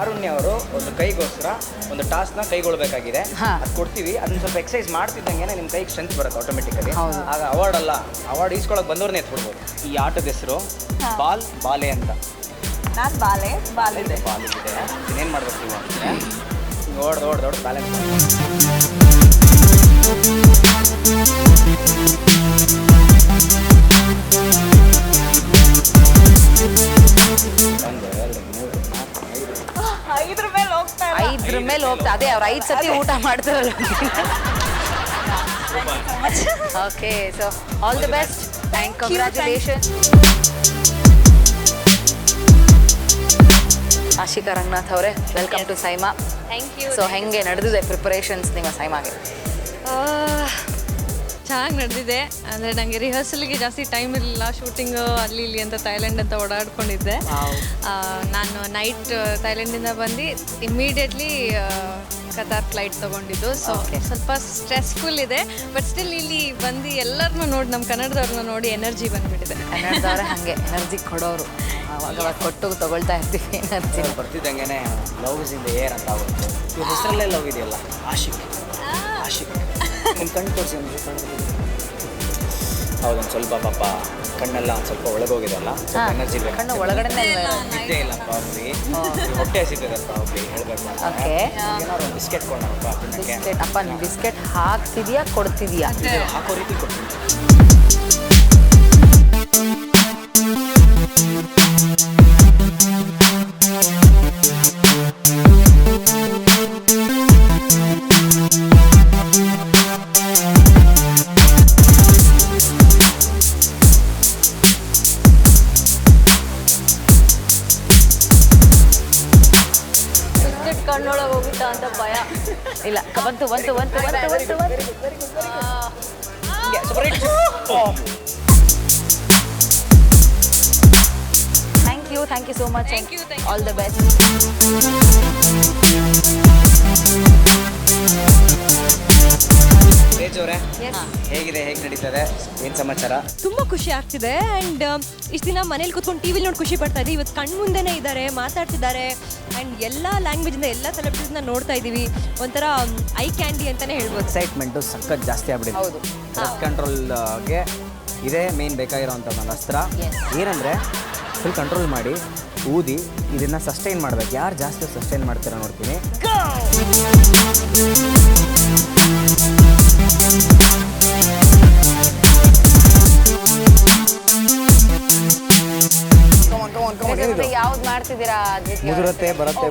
ಕಾರುಣ್ಯ ಅವರು ಒಂದು ಕೈಗೋಸ್ಕರ ಒಂದು ಟಾಸ್ಕ್ನ ಕೈಗೊಳ್ಳಬೇಕಾಗಿದೆ. ಅದು ಕೊಡ್ತೀವಿ. ಅದನ್ನ ಸ್ವಲ್ಪ ಎಕ್ಸಸೈಸ್ ಮಾಡ್ತಿದ್ದಂಗೆ ನಿಮ್ಮ ಕೈಗೆ ಸ್ಟ್ರೆಂತ್ ಬರುತ್ತೆ ಆಟೋಮೆಟಿಕಲಿ. ಆಗ ಅವಾರ್ಡ್ ಅಲ್ಲ, ಅವಾರ್ಡ್ ಈಸ್ಕೊಳಕ್ಕೆ ಬಂದವ್ರನ್ನೇ ಎತ್ಕೊಡ್ಬೋದು. ಈ ಆಟದ ಹೆಸರು ಬಾಲೆ ಅಂತ. ನಾನು ಬಾಲೆ ಇದೆ. ಇನ್ನೇನು ಮಾಡ್ಬೇಕು ನೀವು ಅಂದರೆ ದೊಡ್ಡ ಬ್ಯಾಲೆನ್ಸ್ ಐದ್ರ ಮೇಲೆ ಹೋಗ್ತಾ ಅದೇ ಅವ್ರು 5 ಸತಿ ಊಟ ಮಾಡ್ತಾರಲ್ಲ. Okay, so all the best and congratulation. Ashika Ranganath ಅವರೇ, welcome to SIIMA. Thank you. So ಹೆಂಗೆ ನಡೆದಿದೆ ಪ್ರಿಪರೇಷನ್ಸ್ ನಿಮ್ಮ ಸೈಮಾಗೆ? ಚೆನ್ನಾಗಿ ನಡೆದಿದೆ. ಅಂದರೆ ನನಗೆ ರಿಹರ್ಸಲ್ಗೆ ಜಾಸ್ತಿ ಟೈಮ್ ಇರಲಿಲ್ಲ. ಶೂಟಿಂಗು ಅಲ್ಲಿ ಇಲ್ಲಿ ಅಂತ ಥೈಲ್ಯಾಂಡ್ ಅಂತ ಓಡಾಡ್ಕೊಂಡಿದ್ದೆ. ನಾನು ನೈಟ್ ಥೈಲ್ಯಾಂಡಿಂದ ಬಂದು ಇಮ್ಮಿಡಿಯೇಟ್ಲಿ ಕತಾರ್ ಫ್ಲೈಟ್ ತೊಗೊಂಡಿದ್ದು. ಸೊ ಸ್ವಲ್ಪ ಸ್ಟ್ರೆಸ್ಫುಲ್ ಇದೆ, ಬಟ್ ಸ್ಟಿಲ್ ಇಲ್ಲಿ ಬಂದು ಎಲ್ಲರನ್ನೂ ನೋಡಿ, ನಮ್ಮ ಕನ್ನಡದವ್ರನ್ನ ನೋಡಿ ಎನರ್ಜಿ ಬಂದುಬಿಟ್ಟಿದೆ. ಕನ್ನಡದವರೇ ಹಾಗೆ ಎನರ್ಜಿ ಕೊಡೋರು, ಅವಾಗ ಕೊಟ್ಟು ತಗೊಳ್ತಾ ಇರ್ತೀವಿ ಎನರ್ಜಿ. ಬರ್ತಿದ್ದಂಗೆ love is in the air ಅಂತ ಆಗುತ್ತೆ. ಇವ್ರ ಹೆಸರಲ್ಲೇ ಲವ್ ಇದೆಯಲ್ಲ, ಆಶಿಕ್. ನಿಮ್ಮ ಕಣ್ಣು ತೋರಿಸಿ ಹೌದೊಂದು ಸ್ವಲ್ಪ ಪಾಪ ಕಣ್ಣೆಲ್ಲ ಒಂದು ಸ್ವಲ್ಪ ಒಳಗೋಗಿದೆಲ್ಲ, ಎನರ್ಜಿ ಬೇಕು. ಕಣ್ಣು ಒಳಗಡೆನೇ ನಿದ್ದೆ ಇಲ್ಲ ಪ್ರಾಬ್ಲಿ, ಹೊಟ್ಟೆ ಹಸಿತದೆ ಪ್ರಾಬ್ಲಿ ಹೇಳ್ಬೇಕು. ಓಕೆ, ಏನಾದ್ರು ಒಂದು ಬಿಸ್ಕೆಟ್ ಕೊಡೋಣಪ್ಪ ತಿನ್ನಕ್ಕೆ. ಬಿಸ್ಕೆಟ್ ಅಪ್ಪ, ಬಿಸ್ಕೆಟ್ ಹಾಕ್ತಿದ್ಯಾ ಕೊಡ್ತಿದ್ಯಾ? ಹಾಕೋ ರೀತಿ ಕೊಡ್ತೀನಿ. ಕಣ್ಣೊಳಗೆ ಹೋಗುತ್ತಾ ಅಂತ ಭಯ. ಇಲ್ಲ, ಬಂತು. Thank you so much. All the best. Tej ಅವರೇ, ಹೇಗೆ ನಡೀತದೆ, ಏನು ಸಮಾಚಾರ? ತುಂಬ ಖುಷಿ ಆಗ್ತಿದೆ. ಆ್ಯಂಡ್ ಇಷ್ಟು ದಿನ ಮನೇಲಿ ಕೂತ್ಕೊಂಡು ಟಿ ವಿಲಿ ನೋಡಿ ಖುಷಿ ಪಡ್ತಾ ಇದ್ದೀವಿ. ಇವತ್ತು ಕಣ್ಣು ಮುಂದೆನೇ ಇದ್ದಾರೆ, ಮಾತಾಡ್ತಿದ್ದಾರೆ. ಆ್ಯಂಡ್ ಎಲ್ಲ ಲ್ಯಾಂಗ್ವೇಜಿಂದ ಎಲ್ಲ ಸೆಲೆಬ್ರಿಟೀಸ್ನ ನೋಡ್ತಾ ಇದ್ದೀವಿ. ಒಂಥರ ಐ ಕ್ಯಾಂಡಿ ಅಂತಲೇ ಹೇಳ್ಬೋದು. ಎಕ್ಸೈಟ್ಮೆಂಟು ಸಖತ್ ಜಾಸ್ತಿ ಆಗ್ಬಿಟ್ಟಿದೆ. ಹೌದು, ಬ್ರೆತ್ ಕಂಟ್ರೋಲ್ಗೆ ಇದೇ ಮೇನ್ ಬೇಕಾಗಿರೋವಂಥ ಒಂದು ಅಸ್ತ್ರ. ಏನಂದರೆ ಫುಲ್ ಕಂಟ್ರೋಲ್ ಮಾಡಿ ಊದಿ ಇದನ್ನು ಸಸ್ಟೈನ್ ಮಾಡಬೇಕು. ಯಾರು ಜಾಸ್ತಿ ಸಸ್ಟೈನ್ ಮಾಡ್ತೀರಾ ನೋಡ್ತೀನಿ. ಯಾವ್ದು ಮಾಡ್ತಿದ್ದೀರಾ? ಮುದುರತ್ತೆ ಬರುತ್ತೆ